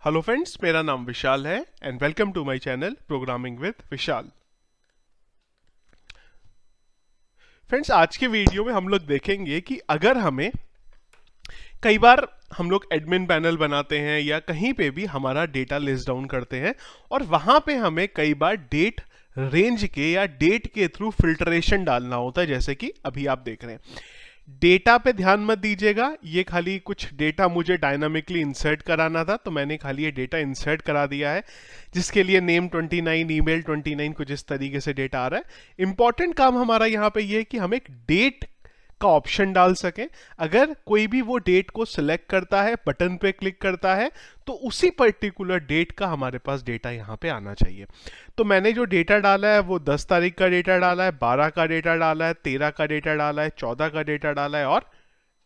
Hello friends, मेरा नाम विशाल है and welcome to my channel programming with Vishal. Friends, आज के वीडियो में हम लोग देखेंगे कि अगर हमें कई बार हम लोग एडमिन पैनल बनाते हैं या कहीं पे भी हमारा डेटा लिस्ट डाउन करते हैं और वहां पे हमें कई बार डेट रेंज के या डेट के थ्रू फिल्टरेशन डालना होता है, जैसे कि अभी आप देख रहे हैं। डेटा पे ध्यान मत दीजिएगा, ये खाली कुछ डेटा मुझे डायनामिकली इंसर्ट कराना था तो मैंने खाली ये डेटा इंसर्ट करा दिया है, जिसके लिए नेम 29, ईमेल 29, कुछ इस तरीके से डेटा आ रहा है। इंपॉर्टेंट काम हमारा यहाँ पे ये है कि हम एक डेट का ऑप्शन डाल सकें। अगर कोई भी वो डेट को सिलेक्ट करता है, बटन पे क्लिक करता है, तो उसी पर्टिकुलर डेट का हमारे पास डेटा यहाँ पे आना चाहिए। तो मैंने जो डेटा डाला है वो 10 तारीख का डेटा डाला है, 12 का डेटा डाला है, 13 का डेटा डाला है, 14 का डेटा डाला है और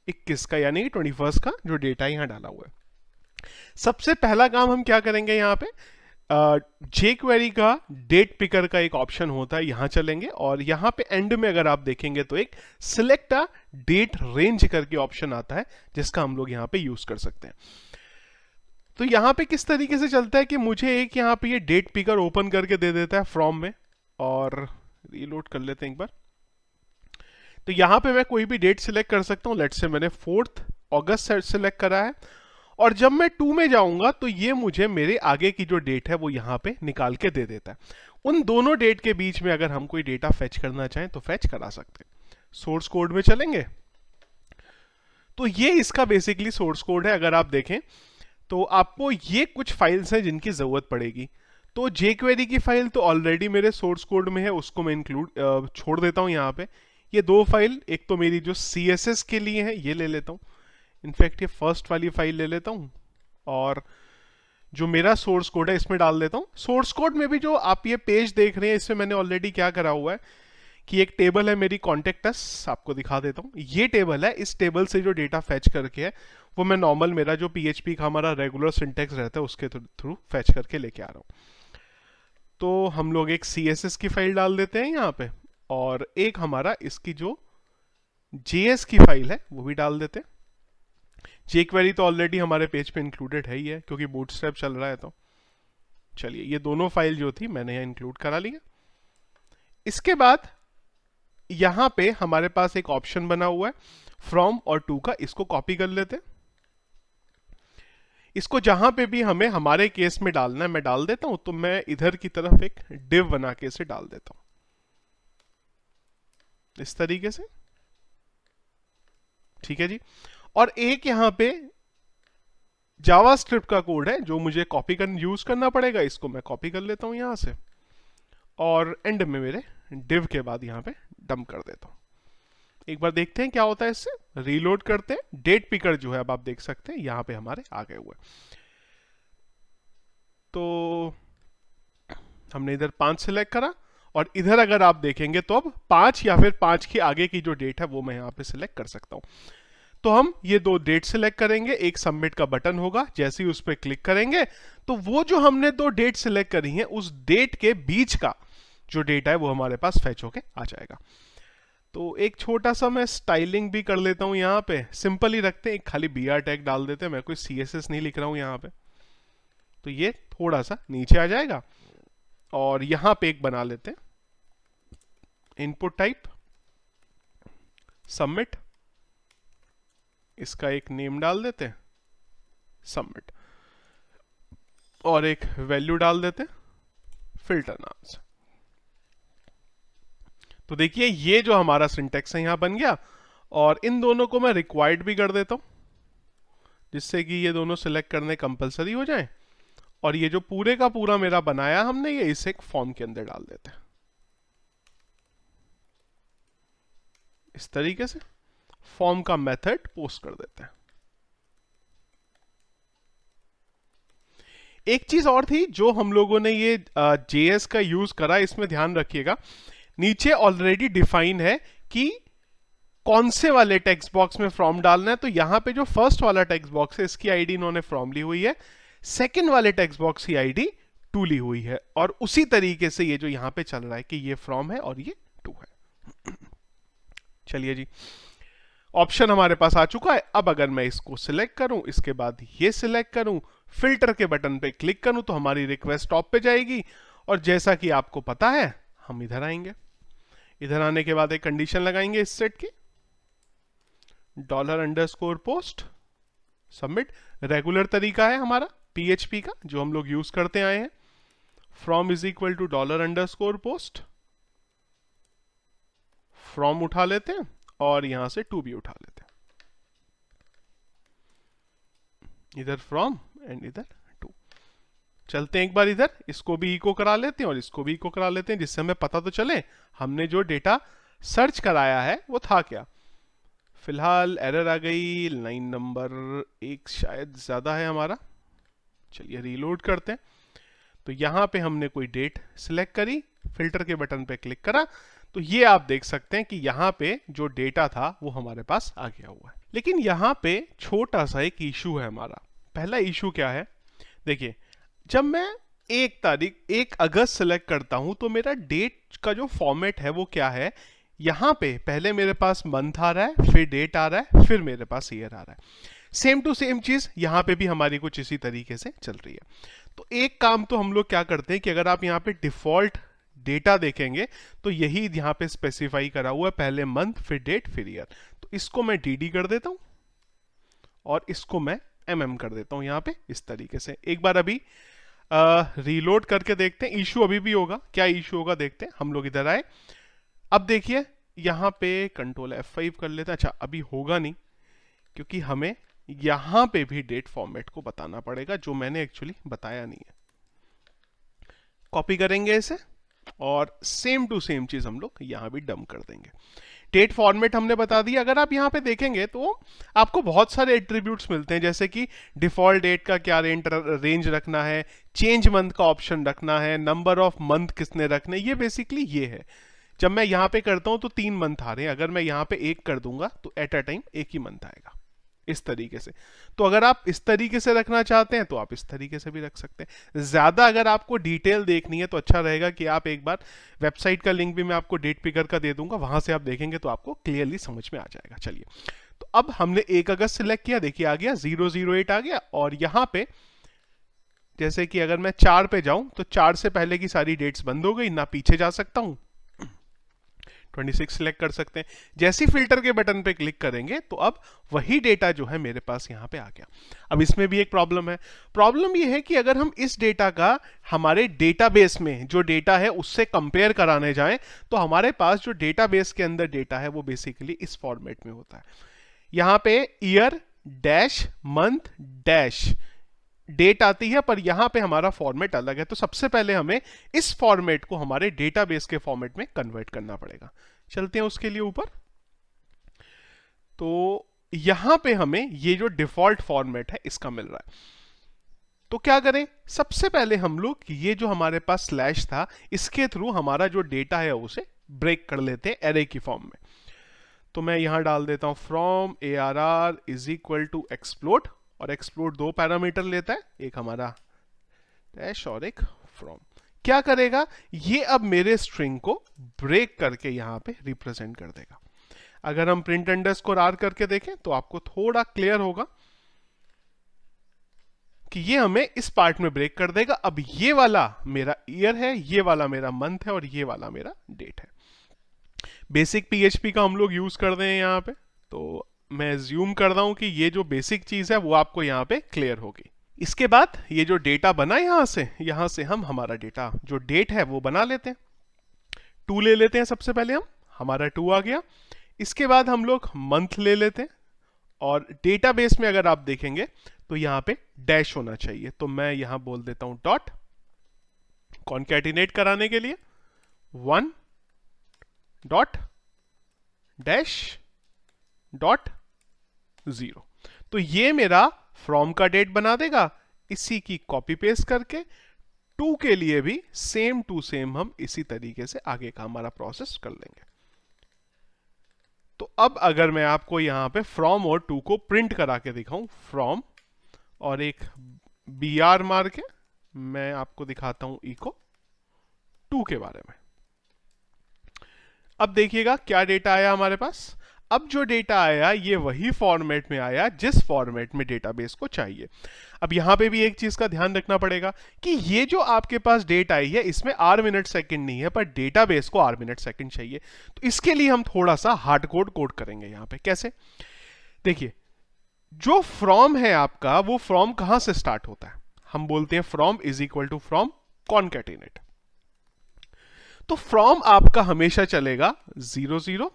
21 का यानी 21 का जो डेटा यहाँ डाला हुआ है। सबसे पहला काम हम क्या करेंगे, यहाँ पे जे क्वेरी का डेट पिकर का एक ऑप्शन होता है, यहां चलेंगे और यहां पे एंड में अगर आप देखेंगे तो एक सिलेक्ट अ डेट रेंज करके ऑप्शन आता है, जिसका हम लोग यहां पे यूज कर सकते हैं। तो यहां पे किस तरीके से चलता है कि मुझे एक यहां पे ये डेट पिकर ओपन करके दे देता है फ्रॉम में, और रीलोड कर लेते हैं एक बार। तो यहां पे मैं कोई भी डेट सिलेक्ट कर सकता हूं। लेट्स से मैंने 4 अगस्त सिलेक्ट करा है और जब मैं 2 में जाऊंगा तो ये मुझे मेरे आगे की जो डेट है वो यहाँ पे निकाल के दे देता है। उन दोनों डेट के बीच में अगर हम कोई डेटा फेच करना चाहें तो फेच करा सकते हैं। सोर्स कोड में चलेंगे तो ये इसका बेसिकली सोर्स कोड है। अगर आप देखें तो आपको ये कुछ फाइल्स हैं जिनकी जरूरत पड़ेगी। तो jQuery की फाइल तो ऑलरेडी मेरे सोर्स कोड में है, उसको मैं इंक्लूड छोड़ देता हूँ यहाँ पे। ये दो फाइल, एक तो मेरी जो CSS के लिए है ये ले लेता हूँ, इनफैक्ट ये फर्स्ट वाली फाइल ले लेता हूं और जो मेरा सोर्स कोड है इसमें डाल देता हूं। सोर्स कोड में भी जो आप ये पेज देख रहे हैं इसमें मैंने ऑलरेडी क्या करा हुआ है कि एक टेबल है मेरी कॉन्टेक्टस, आपको दिखा देता हूं। ये टेबल है, इस टेबल से जो डेटा फैच करके है वो मैं नॉर्मल मेरा जो PHP का हमारा रेगुलर सिंटेक्स रहता है उसके थ्रू फैच करके लेके आ रहा हूं। तो हम लोग एक CSS की फाइल डाल देते हैं यहाँ पे और एक हमारा इसकी जो JS की फाइल है वो भी डाल देते हैं। jQuery तो ऑलरेडी हमारे पेज पे इंक्लूडेड है ही है क्योंकि बूटस्ट्रैप चल रहा है। तो चलिए ये दोनों फाइल जो थी मैंने यहाँ इंक्लूड करा लिया। इसके बाद यहां पे हमारे पास एक ऑप्शन बना हुआ है फ्रॉम और टू का, इसको कॉपी कर लेते हैं। इसको जहां पे भी हमें हमारे केस में डालना है मैं डाल देता हूं। तो मैं इधर की तरफ एक डिव बना के इसे डाल देता हूं इस तरीके से, ठीक है जी। और एक यहां पे जावास्क्रिप्ट का कोड है जो मुझे कॉपी कर यूज करना पड़ेगा, इसको मैं कॉपी कर लेता हूं यहां से और एंड में मेरे डिव के बाद यहां पे डंप कर देता हूं। एक बार देखते हैं क्या होता है इससे। रीलोड करते हैं, डेट पिकर जो है अब आप देख सकते हैं यहां पे हमारे आ गए हुए। तो हमने इधर 5 सिलेक्ट करा और इधर अगर आप देखेंगे तो अब 5 या फिर 5 के आगे की जो डेट है वो मैं यहां पे सिलेक्ट कर सकता हूं। तो हम ये दो डेट सिलेक्ट करेंगे, एक सबमिट का बटन होगा, जैसे ही उस पर क्लिक करेंगे तो वो जो हमने दो डेट सिलेक्ट करी है उस डेट के बीच का जो डेटा है वो हमारे पास फैच होके आ जाएगा। तो एक छोटा सा मैं स्टाइलिंग भी कर लेता हूं, यहाँ पे सिंपल ही रखते हैं, एक खाली BR टैग डाल देते हैं, मैं कोई CSS नहीं लिख रहा हूं यहाँ पे। तो ये थोड़ा सा नीचे आ जाएगा और यहां पे एक बना लेते हैं इनपुट टाइप सबमिट, इसका एक नेम डाल देते हैं सबमिट और एक वैल्यू डाल देते हैं फिल्टर नाम से। तो देखिए ये जो हमारा सिंटेक्स है यहां बन गया और इन दोनों को मैं रिक्वायर्ड भी कर देता हूं जिससे कि ये दोनों सिलेक्ट करने कंपलसरी हो जाए। और ये जो पूरे का पूरा मेरा बनाया हमने ये इसे एक फॉर्म के अंदर डाल देते हैं इस तरीके से, फॉर्म का मेथड पोस्ट कर देते हैं। एक चीज और थी जो हम लोगों ने ये JS का यूज करा, इसमें ध्यान रखिएगा नीचे ऑलरेडी डिफाइन है कि कौन से वाले टेक्स्ट बॉक्स में फ्रॉम डालना है। तो यहां पे जो फर्स्ट वाला टेक्स्ट बॉक्स है इसकी आईडी इन्होंने फ्रॉम ली हुई है, सेकंड वाले टेक्स्ट बॉक्स की आईडी टू ली हुई है और उसी तरीके से ये जो यहां पे चल रहा है कि ये फ्रॉम है और ये टू है। चलिए जी, ऑप्शन हमारे पास आ चुका है। अब अगर मैं इसको सिलेक्ट करूं, इसके बाद ये सिलेक्ट करूं, फिल्टर के बटन पे क्लिक करूं तो हमारी रिक्वेस्ट टॉप पे जाएगी, और जैसा कि आपको पता है हम इधर आएंगे। इधर आने के बाद एक कंडीशन लगाएंगे इस सेट की, $_पोस्ट सबमिट। रेगुलर तरीका है हमारा PHP का जो हम लोग यूज करते आए हैं। फ्रॉम इज इक्वल टू $_पोस्ट, फ्रॉम उठा लेते हैं और यहां से टू भी उठा लेते हैं, इधर फ्रॉम एंड इधर टू। चलते हैं एक बार इधर, इसको भी इको करा लेते हैं और इसको भी इको करा लेते हैं, जिससे हमें पता तो चले हमने जो डेटा सर्च कराया है वो था क्या। फिलहाल एरर आ गई, लाइन नंबर 1 शायद ज्यादा है हमारा। चलिए रीलोड करते हैं। तो यहां पे हमने कोई डेट सिलेक्ट करी, फिल्टर के बटन पे क्लिक करा, तो ये आप देख सकते हैं कि यहाँ पे जो डेटा था वो हमारे पास आ गया हुआ है। लेकिन यहाँ पे छोटा सा एक इशू है हमारा। पहला इशू क्या है, देखिए जब मैं 1 अगस्त सेलेक्ट करता हूं तो मेरा डेट का जो फॉर्मेट है वो क्या है, यहाँ पे पहले मेरे पास मंथ आ रहा है, फिर डेट आ रहा है, फिर मेरे पास ईयर आ रहा है। सेम टू सेम चीज यहाँ पे भी हमारी कुछ इसी तरीके से चल रही है। तो एक काम तो हम लोग क्या करते हैं कि अगर आप यहाँ पे डिफॉल्ट डेटा देखेंगे तो यही यहाँ पे स्पेसिफाई करा हुआ है, पहले मंथ फिर डेट फिर ईयर। तो इसको मैं DD कर देता हूं और इसको मैं MM कर देता हूं यहाँ पे इस तरीके से। एक बार अभी रीलोड करके देखते हैं, इशू अभी भी होगा, क्या इशू होगा देखते हैं। हम लोग इधर आए, अब देखिए यहाँ पे कंट्रोल F5 कर लेते हैं। अच्छा अभी होगा नहीं, क्योंकि हमें यहाँ पे भी डेट फॉर्मेट को बताना पड़ेगा, जो मैंने एक्चुअली बताया नहीं है। कॉपी करेंगे इसे और सेम टू सेम चीज हम लोग यहां भी डंप कर देंगे। डेट फॉर्मेट हमने बता दिया। अगर आप यहां पे देखेंगे तो आपको बहुत सारे एट्रीब्यूट्स मिलते हैं, जैसे कि डिफॉल्ट डेट का क्या रेंज रखना है, चेंज मंथ का ऑप्शन रखना है, नंबर ऑफ मंथ किसने रखने, ये बेसिकली ये है। जब मैं यहां पे करता हूं तो 3 मंथ आ रहे हैं, अगर मैं यहां पे 1 कर दूंगा तो at a time 1 he month आएगा, इस तरीके से। तो अगर आप इस तरीके से रखना चाहते हैं तो आप इस तरीके से भी रख सकते हैं। ज्यादा अगर आपको डिटेल देखनी है तो अच्छा रहेगा कि आप एक बार वेबसाइट का लिंक भी मैं आपको डेट पिकर का दे दूंगा, वहां से आप देखेंगे तो आपको क्लियरली समझ में आ जाएगा। चलिए, तो अब हमने 1 अगस्त सिलेक्ट किया, देखिए आ गया 008 आ गया। और यहां पे जैसे कि अगर मैं 4 पे जाऊं तो 4 से पहले की सारी डेट्स बंद हो गई, ना पीछे जा सकता हूं। 26 सिलेक्ट कर सकते हैं। जैसे फिल्टर के बटन पे क्लिक करेंगे तो अब वही डेटा जो है मेरे पास यहां पे आ गया। अब इसमें भी एक प्रॉब्लम है। प्रॉब्लम ये है कि अगर हम इस डेटा का हमारे डेटाबेस में जो डेटा है उससे कंपेयर कराने जाएं तो हमारे पास जो डेटाबेस के अंदर डेटा है वो बेसिकली इस फॉर्मेट में होता है। यहां पे year dash month dash date आती है, पर यहां पे हमारा फॉर्मेट अलग है। तो सबसे पहले हमें इस फॉर्मेट को हमारे डेटाबेस के फॉर्मेट में कन्वर्ट करना पड़ेगा। चलते हैं उसके लिए ऊपर। तो यहां पे हमें ये जो डिफॉल्ट फॉर्मेट है इसका मिल रहा है। तो क्या करें, सबसे पहले हम लोग ये जो हमारे पास स्लैश था इसके थ्रू हमारा जो डेटा है उसे ब्रेक कर लेते हैं एरे की फॉर्म में। तो मैं यहां डाल देता हूं from ARR is equal to explode, और एक्सप्लोड 2 पैरामीटर लेता है, एक हमारा डैश और एक फ्रॉम। क्या करेगा, ये अब मेरे स्ट्रिंग को ब्रेक करके यहां पे रिप्रेजेंट कर देगा। अगर हम प्रिंट अंडरस्कोर R करके देखें तो आपको थोड़ा क्लियर होगा कि ये हमें इस पार्ट में ब्रेक कर देगा। अब ये वाला मेरा ईयर है, ये वाला मेरा मंथ है और ये वाला मेरा डेट है। बेसिक PHP का हम लोग यूज कर रहे हैं यहाँ पे, तो मैं ज्यूम कर रहा हूं कि ये जो बेसिक चीज है वो आपको यहाँ पे क्लियर होगी। इसके बाद ये जो डेटा बना यहां से हम हमारा डेटा जो डेट है वो बना लेते हैं। 2 ले लेते हैं सबसे पहले हम, हमारा 2 आ गया। इसके बाद हम लोग मंथ ले लेते हैं, और डेटाबेस में अगर आप देखेंगे तो यहां पे डैश होना चाहिए। तो मैं यहां बोल देता हूं डॉट कॉन्कैटिनेट कराने के लिए 1 डॉट डैश डॉट 0। तो ये मेरा फ्रॉम का डेट बना देगा। इसी की कॉपी पेस्ट करके 2 के लिए भी सेम टू सेम हम इसी तरीके से आगे का हमारा प्रोसेस कर लेंगे। तो अब अगर मैं आपको यहां पे फ्रॉम और 2 को प्रिंट करा के दिखाऊं, फ्रॉम और एक BR मार के मैं आपको दिखाता हूं इको 2 के बारे में। अब देखिएगा क्या डेटा आया हमारे पास। अब जो डेटा आया ये वही फॉर्मेट में आया जिस फॉर्मेट में डेटाबेस को चाहिए। अब यहां पे भी एक चीज का ध्यान रखना पड़ेगा कि ये जो आपके पास डेट आई है इसमें आर मिनट सेकंड नहीं है, पर डेटाबेस को आर मिनट सेकंड चाहिए। तो इसके लिए हम थोड़ा सा हार्ड कोड करेंगे यहां पे। कैसे? देखिए, जो फ्रॉम है आपका, वो फ्रॉम कहां से स्टार्ट होता है? हम बोलते हैं from is equal to from concatenate. तो फ्रॉम आपका हमेशा चलेगा 00:00:00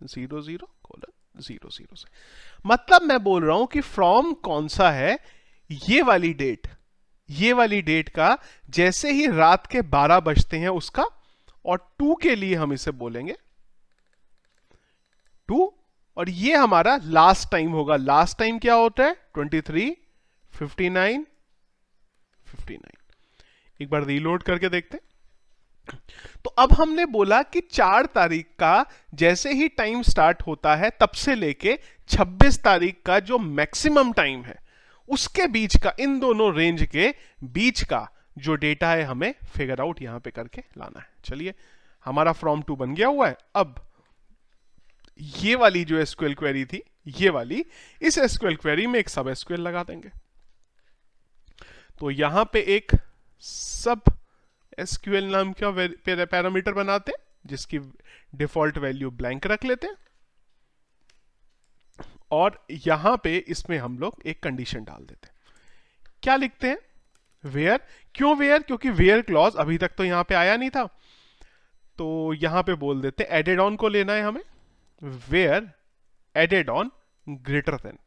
00:00 से। मतलब मैं बोल रहा हूं कि फ्रॉम कौन सा है? ये वाली डेट का जैसे ही रात के 12 बजते हैं उसका, और 2 के लिए हम इसे बोलेंगे 2, और ये हमारा लास्ट टाइम होगा। लास्ट टाइम क्या होता है? 23:59:59। एक बार रीलोड करके देखते हैं। तो अब हमने बोला कि 4 तारीख का जैसे ही टाइम स्टार्ट होता है तब से लेके 26 तारीख का जो मैक्सिमम टाइम है उसके बीच का, इन दोनों रेंज के बीच का जो डेटा है हमें फिगर आउट यहां पे करके लाना है। चलिए, हमारा फ्रॉम 2 बन गया हुआ है। अब ये वाली जो एसक्यूएल क्वेरी थी, ये वाली, इस एसक्यूएल क्वेरी में एक सब एसक्यूएल लगा देंगे। तो यहां पे एक सब एसक्यूएल नाम का पैरामीटर बनाते हैं जिसकी डिफॉल्ट वैल्यू ब्लैंक रख लेते हैं, और यहां पे इसमें हम लोग एक कंडीशन डाल देते हैं। क्या लिखते हैं? वेयर। क्यों वेयर? क्योंकि वेयर क्लॉज अभी तक तो यहां पे आया नहीं था, तो यहां पे बोल देते हैं एडेड ऑन को लेना है हमें। Where added on greater than,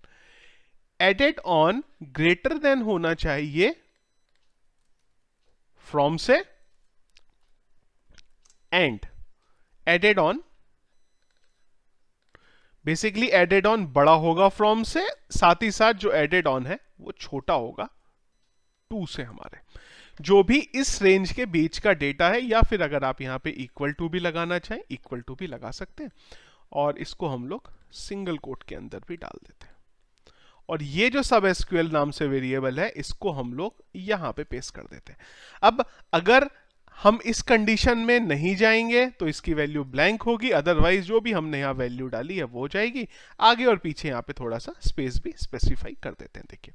added on greater than होना चाहिए फ्रॉम से, and added on, basically added on बड़ा होगा फ्रॉम से, साथ ही साथ जो एडेड ऑन है वो छोटा होगा 2 से हमारे। जो भी इस रेंज के बीच का डेटा है, या फिर अगर आप यहां पे इक्वल टू भी लगाना चाहें, इक्वल टू भी लगा सकते हैं, और इसको हम लोग सिंगल कोट के अंदर भी डाल देते हैं। और ये जो सब एसक्यूएल नाम से वेरिएबल है इसको हम लोग यहां पे पेस्ट कर देते हैं। अब अगर हम इस कंडीशन में नहीं जाएंगे तो इसकी वैल्यू ब्लैंक होगी, अदरवाइज जो भी हमने यहां वैल्यू डाली है वो जाएगी। आगे और पीछे यहां पे थोड़ा सा स्पेस भी स्पेसिफाई कर देते हैं। देखिए,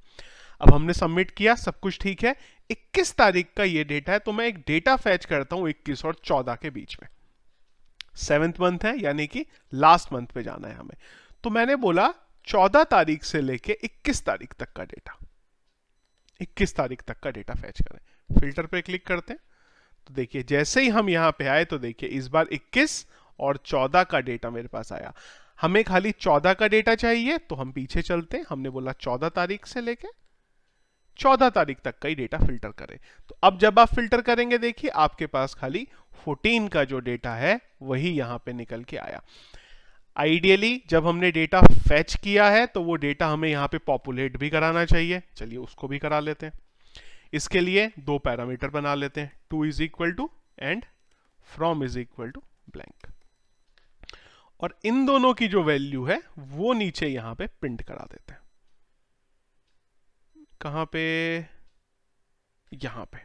अब हमने सबमिट किया, सब कुछ ठीक है। 21 तारीख का ये डेटा है, तो मैं एक डेटा फैच करता हूं 21 और 14 के बीच में। 7th मंथ है, यानी कि लास्ट मंथ पे जाना है हमें। तो मैंने बोला 14 तारीख से लेके 21 तारीख तक का डेटा, 21 तारीख तक का डेटा फैच करें। फिल्टर पे क्लिक करते हैं, तो देखिए जैसे ही हम यहां पे आए तो देखिए इस बार 21 और 14 का डेटा मेरे पास आया। हमें खाली 14 का डेटा चाहिए, तो हम पीछे चलते हैं। हमने बोला 14 तारीख से लेके 14 तारीख तक का ही डेटा फिल्टर करें। तो अब जब आप फिल्टर करेंगे, देखिए आपके पास खाली 14 का जो डेटा है वही यहां पे निकल के आया। आइडियली जब हमने डेटा फैच किया है तो वो डेटा हमें यहां पे पॉपुलेट भी कराना चाहिए। चलिए उसको भी करा लेते हैं। इसके लिए 2 पैरामीटर बना लेते हैं, 2 is equal to and from is equal to blank, और इन दोनों की जो वैल्यू है वो नीचे यहां पे प्रिंट करा देते हैं। कहां पे? यहां पे।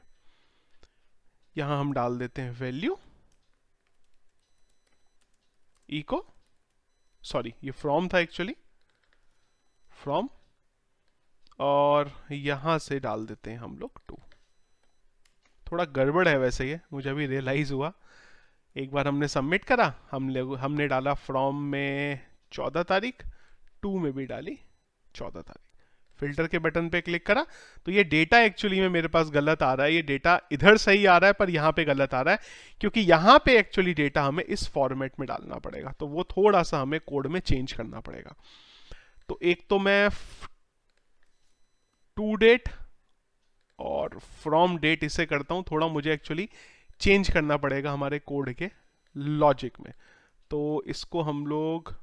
यहां हम डाल देते हैं वैल्यू इको, सॉरी ये फ्रॉम था एक्चुअली, फ्रॉम, और यहां से डाल देते हैं हम लोग 2। थोड़ा गड़बड़ है वैसे ये, मुझे अभी रियलाइज हुआ। एक बार हमने सबमिट करा, हमने डाला फ्रॉम में 14 तारीख, 2 में भी डाली 14 तारीख। फिल्टर के बटन पे क्लिक करा तो ये डेटा एक्चुअली में मेरे पास गलत आ रहा है। ये डेटा इधर सही आ रहा है पर यहां पे गलत आ रहा है, क्योंकि यहां पे एक्चुअली डेटा हमें इस फॉर्मेट में डालना पड़ेगा, तो वो थोड़ा सा हमें कोड में चेंज करना पड़ेगा। तो एक तो मैं टू डेट और फ्रॉम डेट इसे करता हूं, थोड़ा मुझे एक्चुअली चेंज करना पड़ेगा हमारे कोड के लॉजिक में। तो इसको हम लोग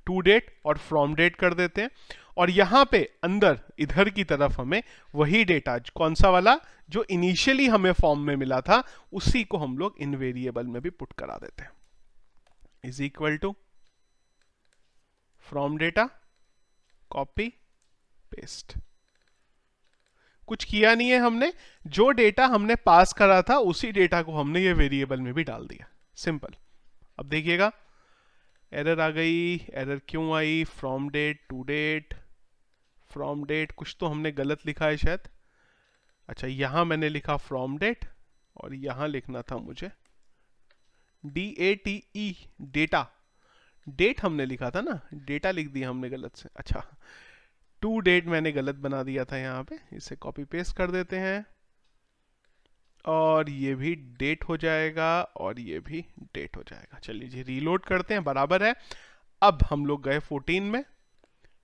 टू डेट और फ्रॉम डेट कर देते हैं, और यहां पे अंदर इधर की तरफ हमें वही डेटा, कौन सा वाला, जो इनिशियली हमें फॉर्म में मिला था, उसी को हम लोग इन वेरिएबल में भी पुट करा देते हैं। Is equal to from data, copy paste. कुछ किया नहीं है हमने, जो डेटा हमने पास करा था उसी डेटा को हमने ये वेरिएबल में भी डाल दिया। सिंपल। अब देखिएगा एरर आ गई। एरर क्यों आई? From date to date, from date कुछ तो हमने गलत लिखा है शायद। अच्छा, यहां मैंने लिखा फ्रॉम डेट और यहां लिखना था मुझे DATE, डेटा। डेट हमने लिखा था ना, डेटा लिख दिया हमने गलत से। अच्छा, टू डेट मैंने गलत बना दिया था यहाँ पे। इसे कॉपी पेस्ट कर देते हैं और ये भी डेट हो जाएगा और ये भी डेट हो जाएगा। चलिए जी, रीलोड करते हैं, बराबर है। अब हम लोग गए 14 में,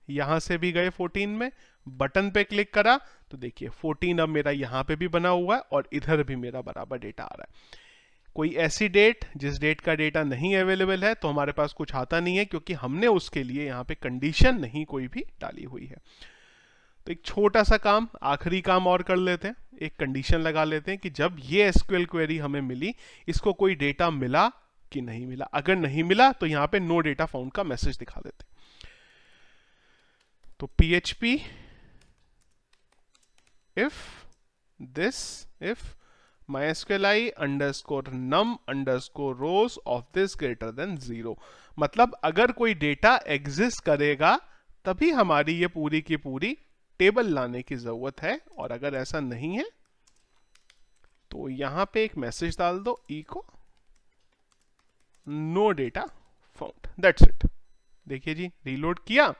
यहां से भी गए 14 में, बटन पे क्लिक करा तो देखिए 14 अब मेरा यहां पे भी बना हुआ है और इधर भी मेरा बराबर डेटा आ रहा है। कोई ऐसी डेट जिस डेट का डेटा नहीं अवेलेबल है तो हमारे पास कुछ आता नहीं है, क्योंकि हमने उसके लिए यहाँ पे कंडीशन नहीं कोई भी डाली हुई है। तो एक छोटा सा काम, आखिरी काम और कर लेते हैं। एक कंडीशन लगा लेते हैं कि जब ये एसक्यूएल क्वेरी हमें मिली, इसको कोई डेटा मिला कि नहीं मिला। अगर नहीं मिला तो यहाँ पे नो डेटा फाउंड का मैसेज दिखा देते हैं। तो PHP if mysqli _num _ rows of this greater than 0, मतलब अगर कोई डेटा एग्जिस्ट करेगा तभी हमारी ये पूरी की पूरी टेबल लाने की जरूरत है, और अगर ऐसा नहीं है तो यहां पे एक मैसेज डाल दो, echo no data found, that's it. देखिए जी, रीलोड किया,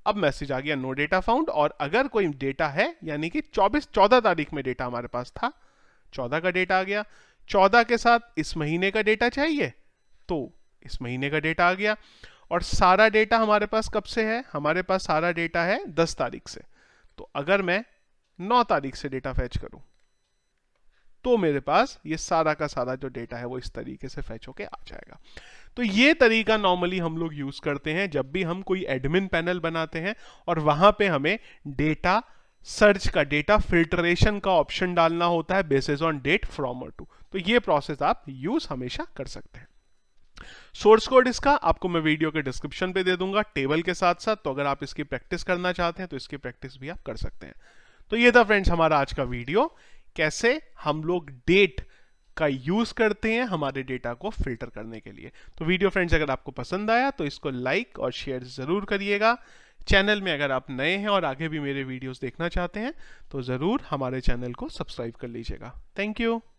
अब मैसेज आ गया नो डेटा फाउंड। और अगर कोई डेटा है, यानी कि 14 तारीख में डेटा हमारे पास था, 14 का डेटा आ गया, 14 के साथ इस महीने का डेटा चाहिए तो इस महीने का डेटा आ गया। और सारा डेटा हमारे पास कब से है? हमारे पास सारा डेटा है 10 तारीख से। तो अगर मैं 9 तारीख से डेटा फैच करूं तो मेरे पास ये सारा का सारा जो डेटा है वो इस तरीके से फैच होके आ जाएगा। तो ये तरीका नॉर्मली हम लोग यूज करते हैं जब भी हम कोई एडमिन पैनल बनाते हैं और वहां पे हमें डेटा सर्च का, डेटा फिल्टरेशन का ऑप्शन डालना होता है बेसिस ऑन डेट फ्रॉम और टू। तो ये प्रोसेस आप यूज हमेशा कर सकते हैं। सोर्स कोड इसका आपको मैं वीडियो के डिस्क्रिप्शन पे दे दूंगा टेबल के साथ साथ, तो अगर आप इसकी प्रैक्टिस करना चाहते हैं तो इसकी प्रैक्टिस भी आप कर सकते हैं। तो ये था फ्रेंड्स हमारा आज का वीडियो, कैसे हम लोग डेट का यूज करते हैं हमारे डेटा को फिल्टर करने के लिए। तो वीडियो फ्रेंड्स अगर आपको पसंद आया तो इसको लाइक और शेयर जरूर करिएगा। चैनल में अगर आप नए हैं और आगे भी मेरे वीडियोस देखना चाहते हैं तो जरूर हमारे चैनल को सब्सक्राइब कर लीजिएगा। Thank you.